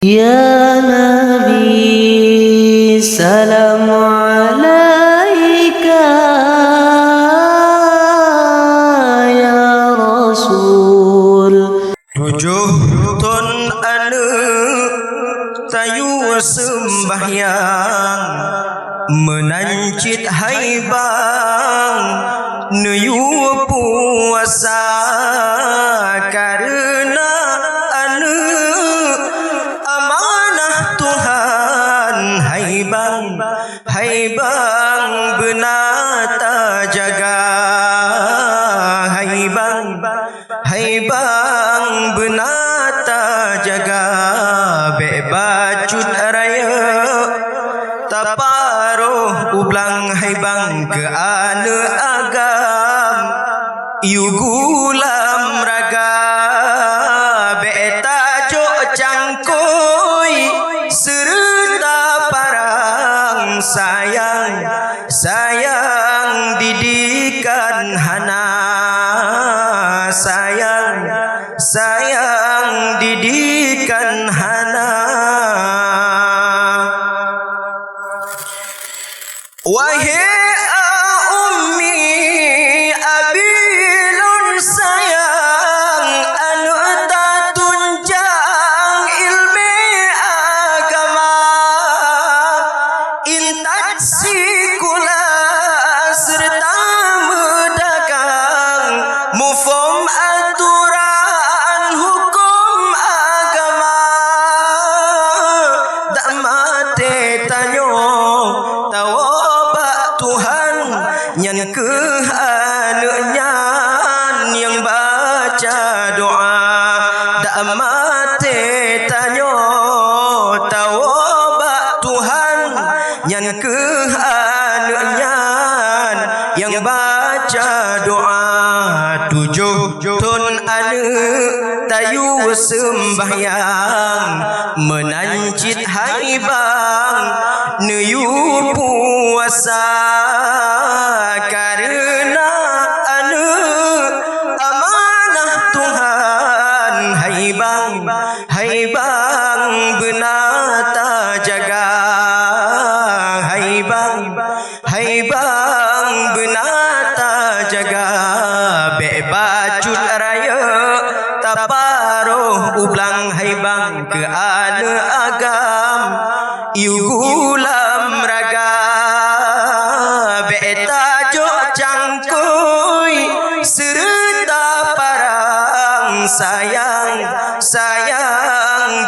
Ya Nabi, salam alaika, ya Rasul. Tujuh ton anu tayu sembahyang menancit haibang nuyu puasa karena anu amanah Tuhan haibang benata jaga haibang benata jaga bebacut raya taparoh ublang haibang ke ane agam yugulam raga beta jok cangkoi serta parang sayang didikan hana sayang didikan hana. Wahai ummi abilun sayang anu tatunjang ilmu agama intat sikula serta medagang mufom aturan hukum agama dak mate tanyo tawo Tuhan nyan ke anaknya yang baca doa dak mate tanyo tawabak Tuhan nyan ke anaknya yang baca doa. Tujuh ton anak tayu sembahyang menancit haibang nuyu puasa karena anu amanah Tuhan haibang benata jaga haibang benata jaga bebacut raya taparoh ublang haibang ke ane agam yugulam raga beta jok cangkoi serta parang sayang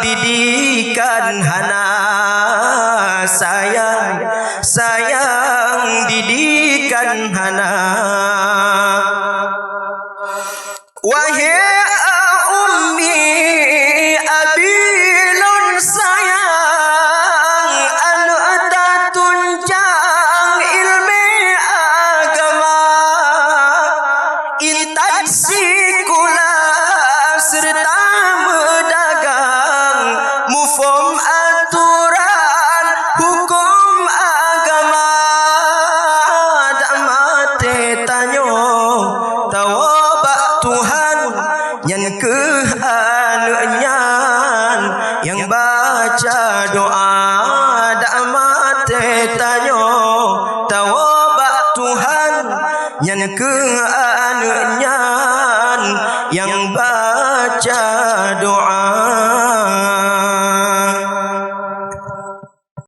didikan hana sayang didikan hana. Wahai ummi abilun sayang anu tatunjang ilmu agama intan sikula serta medagang mufom aturan hukum agama dak mate tanyo tawabak Tuhan nyan ke anaknya yang baca doa dak mate tanyo tawabak Tuhan nyan ke